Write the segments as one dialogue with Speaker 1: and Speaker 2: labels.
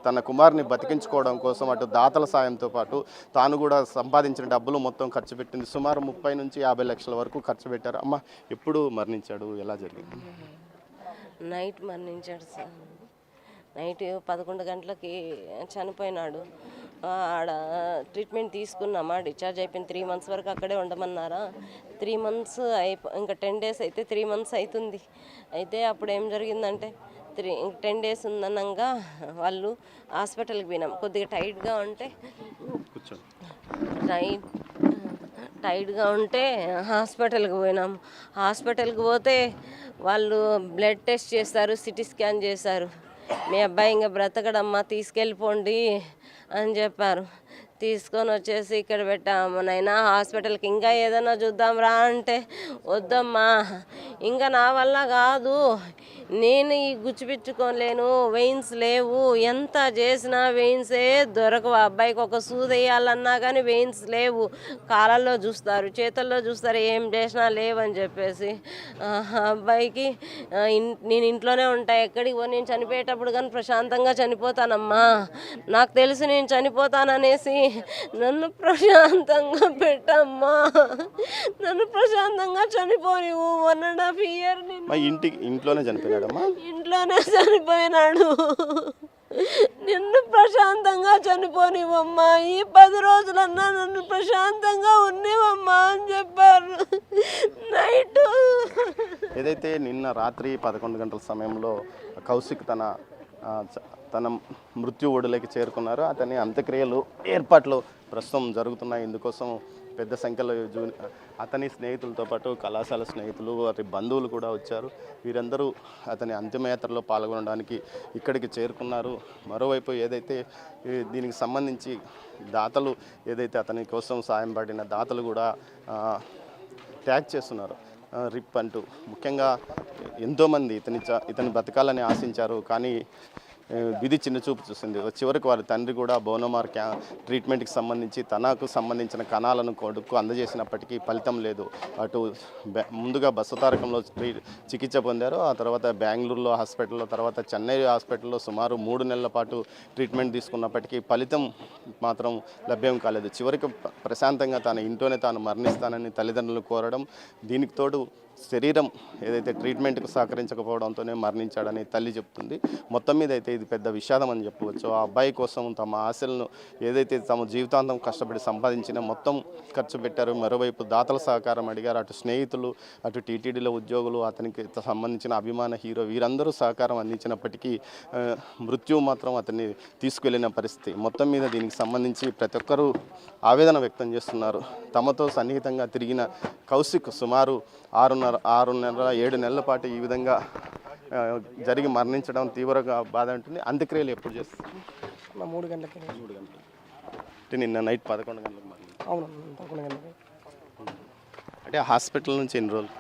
Speaker 1: తన కుమారుని బతికించుకోవడం కోసం అటు దాతల సాయంతో పాటు తాను కూడా సంపాదించిన డబ్బులు మొత్తం ఖర్చు పెట్టింది. సుమారు 30 నుంచి 50 లక్షల వరకు ఖర్చు పెట్టారు. అమ్మ ఎప్పుడు మరణించాడు, ఎలా జరిగింది?
Speaker 2: నైట్ మరణించాడు సార్. నైట్ 11 గంటలకి చనిపోయినాడు. ఆడ ట్రీట్మెంట్ తీసుకున్నామా, డిశ్చార్జ్ అయిపోయిన 3 మంత్స్ వరకు అక్కడే ఉండమన్నారా. 3 మంత్స్ ఇంకా 10 డేస్ అయితే 3 మంత్స్ అవుతుంది. అయితే అప్పుడు ఏం జరిగిందంటే 10 డేస్ ఉందనంగా వాళ్ళు హాస్పిటల్కి పోయినాం. కొద్దిగా టైట్గా ఉంటే టైట్గా ఉంటే హాస్పిటల్కి పోయినాం. హాస్పిటల్కి పోతే వాళ్ళు బ్లడ్ టెస్ట్ చేస్తారు, సిటీ స్కాన్ చేశారు. మీ అబ్బాయి ఇంకా బ్రతకడమ్మా, తీసుకెళ్ళిపోండి అని చెప్పారు. తీసుకొని వచ్చేసి ఇక్కడ పెట్టాము. నైనా హాస్పిటల్కి ఇంకా ఏదైనా చూద్దాం రా అంటే వద్దమ్మా, ఇంకా నా వల్ల కాదు, నేను ఈ గుచ్చిపెట్టుకోలేను, వెయిన్స్ లేవు, ఎంత చేసినా వెయిన్సే దొరకవు. అబ్బాయికి ఒక సూది వేయాలన్నా కానీ వెయిన్స్ లేవు. కాళ్ళల్లో చూస్తారు, చేతుల్లో చూస్తారు, ఏం చేసినా లేవని చెప్పేసి అబ్బాయికి నేను ఇంట్లోనే ఉంటా, ఎక్కడికి పో, నేను చనిపోయేటప్పుడు కానీ ప్రశాంతంగా చనిపోతానమ్మా, నాకు తెలిసి నేను చనిపోతాననేసి నన్ను ప్రశాంతంగా పెట్టమ్మా, నన్ను ప్రశాంతంగా చనిపోనివు. 1.5 year
Speaker 1: ఇంట్లోనే చనిపోయినాడమ్మా,
Speaker 2: ఇంట్లోనే చనిపోయినాడు. నిన్ను ప్రశాంతంగా చనిపోనివమ్మా, ఈ 10 రోజులన్నా నన్ను ప్రశాంతంగా ఉన్నవమ్మా అని చెప్పారు. నైట్
Speaker 1: ఏదైతే నిన్న రాత్రి 11 గంటల సమయంలో కౌశిక్ తన మృత్యు ఒడిలోకి చేరుకున్నారు. అతని అంత్యక్రియలు ఏర్పాట్లు ప్రస్తుతం జరుగుతున్నాయి. ఇందుకోసం పెద్ద సంఖ్యలో అతని స్నేహితులతో పాటు కళాశాల స్నేహితులు, వారి బంధువులు కూడా వచ్చారు. వీరందరూ అతని అంతిమయాత్రలో పాల్గొనడానికి ఇక్కడికి చేరుకున్నారు. మరోవైపు ఏదైతే దీనికి సంబంధించి దాతలు ఏదైతే అతని కోసం సాయం పడిన దాతలు కూడా ట్యాగ్ చేస్తున్నారు రిప్ అంటూ. ముఖ్యంగా ఎంతోమంది ఇతని బతకాలని ఆశించారు, కానీ విధి చిన్నచూపు చూసింది. చివరికి వారి తండ్రి కూడా బోనోమార్ ట్రీట్మెంట్కి సంబంధించి తనకు సంబంధించిన కణాలను కొడుకు అందజేసినప్పటికీ ఫలితం లేదు. అటు ముందుగా బసవతారకంలో చికిత్స పొందారు, ఆ తర్వాత బెంగళూరులో హాస్పిటల్లో, తర్వాత చెన్నై హాస్పిటల్లో సుమారు 3 నెలల పాటు ట్రీట్మెంట్ తీసుకున్నప్పటికీ ఫలితం మాత్రం లభ్యం కాలేదు. చివరికి ప్రశాంతంగా తన ఇంట్లోనే తాను మరణిస్తానని తల్లిదండ్రులు కోరడం, దీనికి తోడు శరీరం ఏదైతే ట్రీట్మెంట్కు సహకరించకపోవడంతోనే మరణించాడని తల్లి చెప్తుంది. మొత్తం మీద అయితే ఇది పెద్ద విషాదం అని చెప్పవచ్చు. ఆ అబ్బాయి కోసం తమ ఆశలను ఏదైతే తమ జీవితాంతం కష్టపడి సంపాదించిన మొత్తం ఖర్చు పెట్టారు. మరోవైపు దాతల సహకారం అడిగారు. అటు స్నేహితులు, అటు టీటీడీలో ఉద్యోగులు, అతనికి సంబంధించిన అభిమాన హీరో, వీరందరూ సహకారం అందించినప్పటికీ మృత్యువు మాత్రం అతన్ని తీసుకువెళ్ళిన పరిస్థితి. మొత్తం మీద దీనికి సంబంధించి ప్రతి ఒక్కరూ ఆవేదన వ్యక్తం చేస్తున్నారు. తమతో సన్నిహితంగా తిరిగిన కౌశిక్ సుమారు 6.5-7 నెలల పాటు ఈ విధంగా జరిగి మరణించడం తీవ్రంగా బాధ ఉంటుంది. అంత్యక్రియలు ఎప్పుడు చేస్తారు?
Speaker 3: 3 గంటలకి.
Speaker 1: అంటే నిన్న నైట్ 11 గంటలకు మరణించారు.
Speaker 3: అవును, 11 గంటలకి.
Speaker 1: అంటే హాస్పిటల్ నుంచి ఎన్ని రోజులు?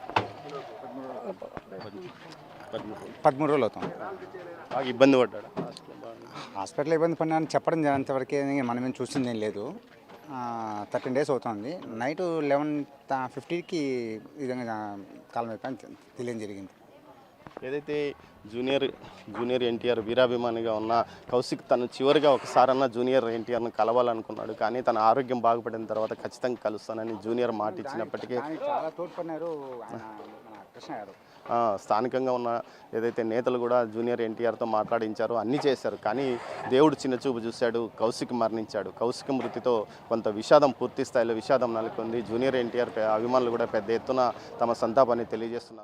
Speaker 4: 13 రోజులు అవుతుంది.
Speaker 1: బాగా ఇబ్బంది పడ్డాడు
Speaker 4: హాస్పిటల్ ఇబ్బంది పడినా అని చెప్పడం అంతవరకే, మనమేం చూసింది ఏం లేదు. 13 days అవుతుంది. నైట్ 11:50కి ఈ విధంగా కాలం అయిపోయి తెలియని జరిగింది.
Speaker 1: ఏదైతే జూనియర్ ఎన్టీఆర్ వీరాభిమానిగా ఉన్న కౌశిక్ తను చివరిగా ఒకసారన్నా జూనియర్ ఎన్టీఆర్ను కలవాలనుకున్నాడు, కానీ తన ఆరోగ్యం బాగుపడిన తర్వాత ఖచ్చితంగా కలుస్తానని జూనియర్ మాట ఇచ్చినప్పటికీ
Speaker 4: చాలా తోడ్పడినారు కృష్ణ గారు.
Speaker 1: స్థానికంగా ఉన్న ఏదైతే నేతలు కూడా జూనియర్ ఎన్టీఆర్తో మాట్లాడించారు, అన్నీ చేశారు. కానీ దేవుడు చిన్నచూపు చూశాడు, కౌశిక్ మరణించాడు. కౌశిక్ మృతితో కొంత విషాదం, పూర్తి స్థాయిలో విషాదం నెలకొంది. జూనియర్ ఎన్టీఆర్ అభిమానులు కూడా పెద్ద ఎత్తున తమ సంతాపాన్ని తెలియజేస్తున్నారు.